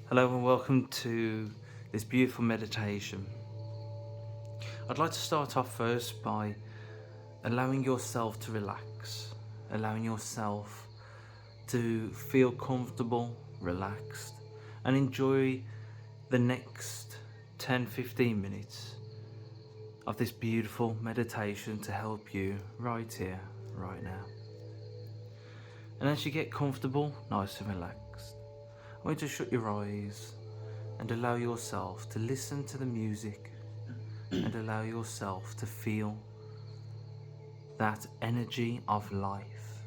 Hello and welcome to this beautiful meditation. I'd like to start off first by allowing yourself to relax, allowing yourself to feel comfortable, relaxed, and enjoy the next 10-15 minutes of this beautiful meditation to help you right here, right now. And as you get comfortable, nice and relaxed, I want you to shut your eyes and allow yourself to listen to the music and allow yourself to feel that energy of life,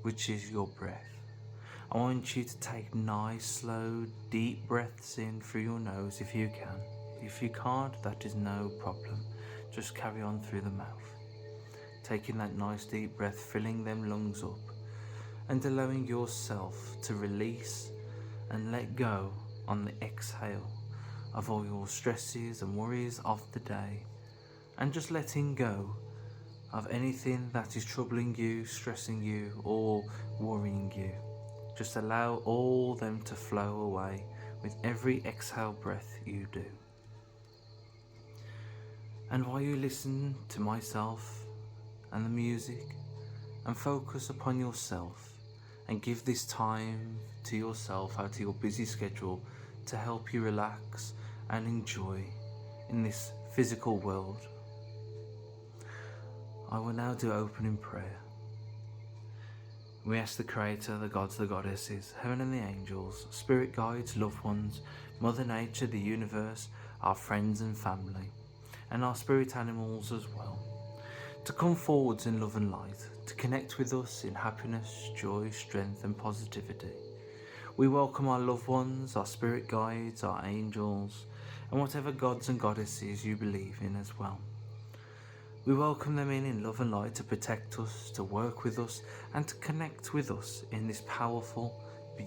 which is your breath. I want you to take nice, slow, deep breaths in through your nose if you can. If you can't, that is no problem. Just carry on through the mouth. Taking that nice deep breath, filling them lungs up, and allowing yourself to release and let go on the exhale of all your stresses and worries of the day, and just letting go of anything that is troubling you, stressing you, or worrying you. Just allow all them to flow away with every exhale breath you do. And while you listen to myself and the music and focus upon yourself and give this time to yourself out of your busy schedule to help you relax and enjoy in this physical world, I will now do opening prayer. We ask the Creator, the gods, the goddesses, heaven and the angels, spirit guides, loved ones, Mother Nature, the universe, our friends and family, and our spirit animals as well, to come forwards in love and light, to connect with us in happiness, joy, strength and positivity. We welcome our loved ones, our spirit guides, our angels, and whatever gods and goddesses you believe in as well. We welcome them in love and light to protect us, to work with us, and to connect with us in this powerful,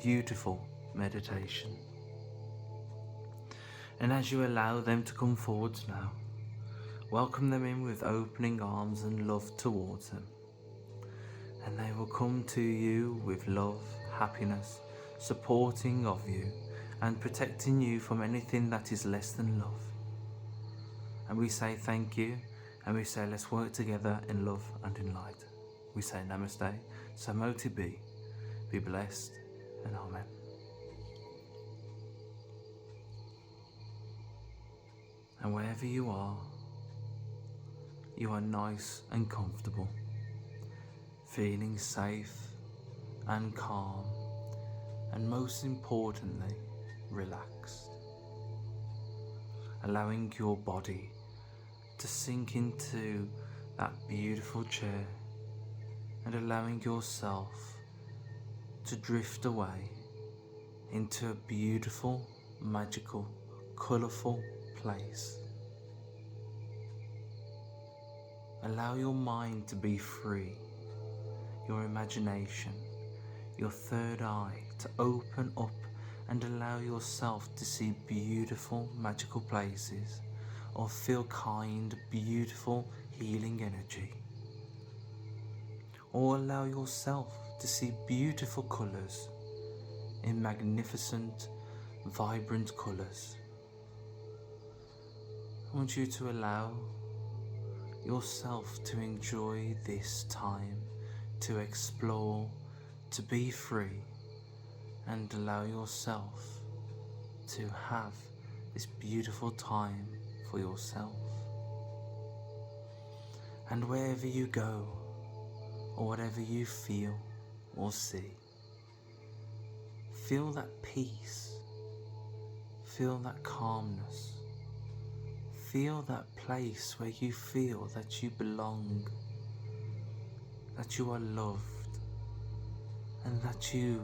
beautiful meditation. And as you allow them to come forwards now, welcome them in with opening arms and love towards them. And they will come to you with love, happiness, supporting of you, and protecting you from anything that is less than love. And we say thank you. And we say, let's work together in love and in light. We say namaste, samoti be blessed, and amen. And wherever you are nice and comfortable, feeling safe and calm, and most importantly, relaxed. Allowing your body to sink into that beautiful chair and allowing yourself to drift away into a beautiful, magical, colourful place. Allow your mind to be free, your imagination, your third eye to open up and allow yourself to see beautiful, magical places or feel kind, beautiful, healing energy. Or allow yourself to see beautiful colours in magnificent, vibrant colours. I want you to allow yourself to enjoy this time, to explore, to be free, and allow yourself to have this beautiful time for yourself. And wherever you go, or whatever you feel or see, feel that peace, feel that calmness, feel that place where you feel that you belong, that you are loved, and that you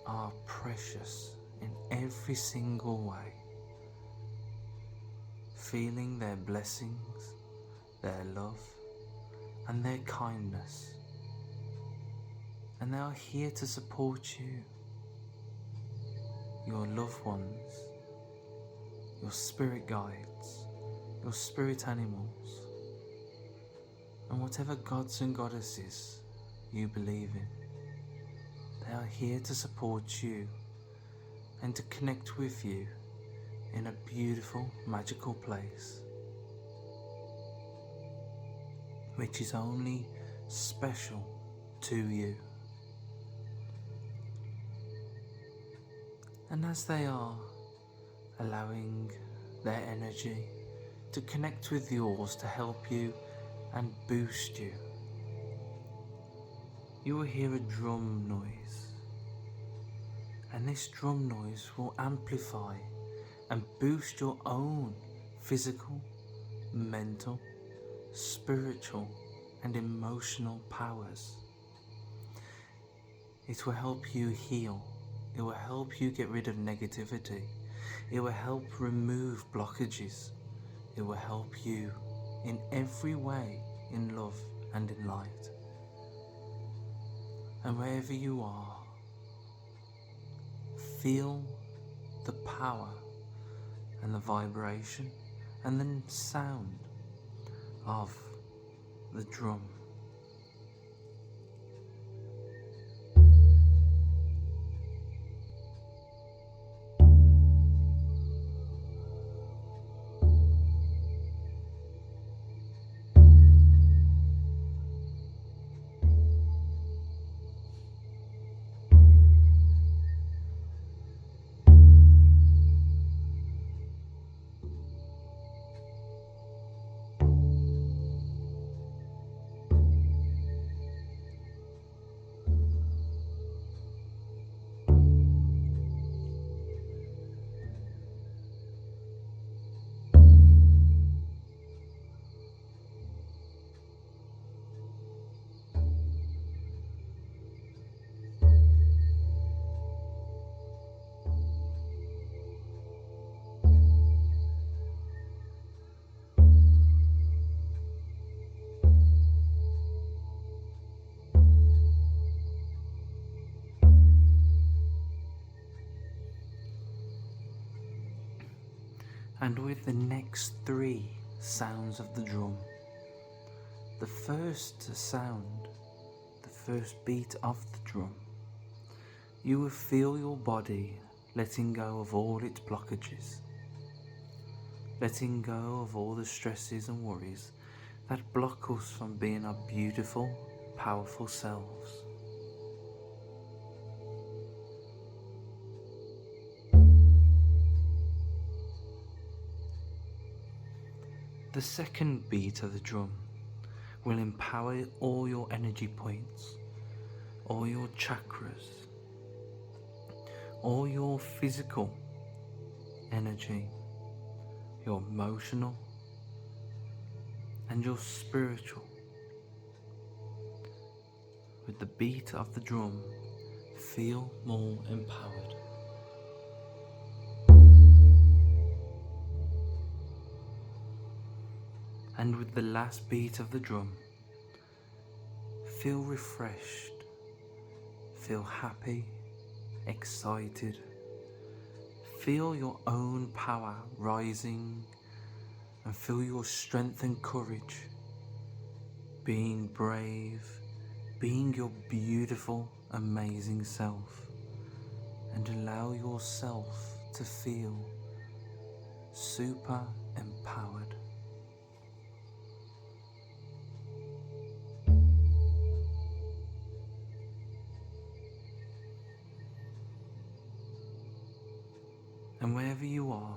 are precious in every single way. Feeling their blessings, their love, and their kindness. And they are here to support you, your loved ones, your spirit guides, your spirit animals, and whatever gods and goddesses you believe in. They are here to support you and to connect with you in a beautiful, magical place, which is only special to you. And as they are allowing their energy to connect with yours to help you and boost you, you will hear a drum noise, and this drum noise will amplify and boost your own physical, mental, spiritual and emotional powers. It will help you heal. It will help you get rid of negativity. It will help remove blockages. It will help you in every way, in love and in light. And wherever you are, feel the power and the vibration and the sound of the drum. And with the next 3 sounds of the drum, the first sound, the first beat of the drum, you will feel your body letting go of all its blockages, letting go of all the stresses and worries that block us from being our beautiful, powerful selves. The second beat of the drum will empower all your energy points, all your chakras, all your physical energy, your emotional and your spiritual. With the beat of the drum, feel more empowered. And with the last beat of the drum, feel refreshed, feel happy, excited. Feel your own power rising and feel your strength and courage, being brave, being your beautiful, amazing self, and allow yourself to feel super empowered. And wherever you are,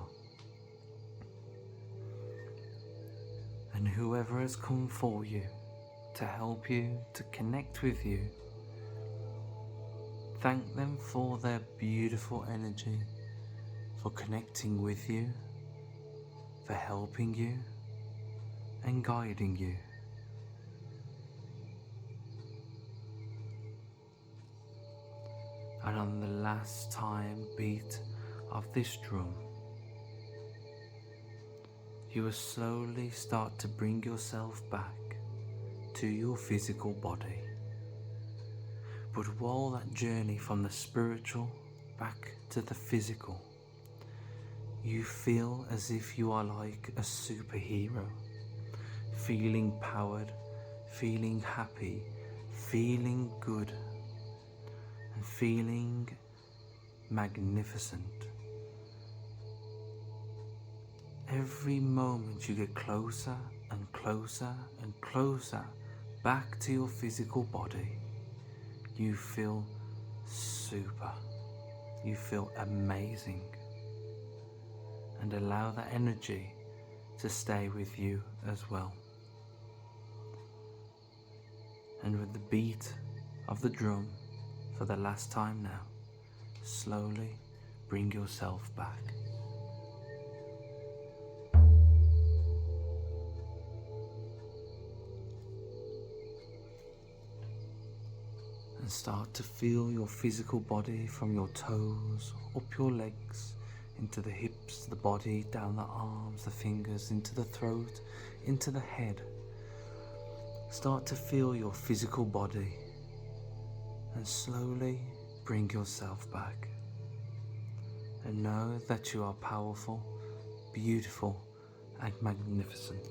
and whoever has come for you to help you, to connect with you, thank them for their beautiful energy, for connecting with you, for helping you and guiding you. And on the last time beat of this drum, you will slowly start to bring yourself back to your physical body. But while that journey from the spiritual back to the physical, you feel as if you are like a superhero, feeling powered, feeling happy, feeling good, and feeling magnificent. Every moment you get closer and closer and closer back to your physical body, you feel super. You feel amazing. And allow that energy to stay with you as well. And with the beat of the drum for the last time now, slowly bring yourself back. And start to feel your physical body from your toes, up your legs, into the hips, the body, down the arms, the fingers, into the throat, into the head. Start to feel your physical body and slowly bring yourself back. And know that you are powerful, beautiful, and magnificent.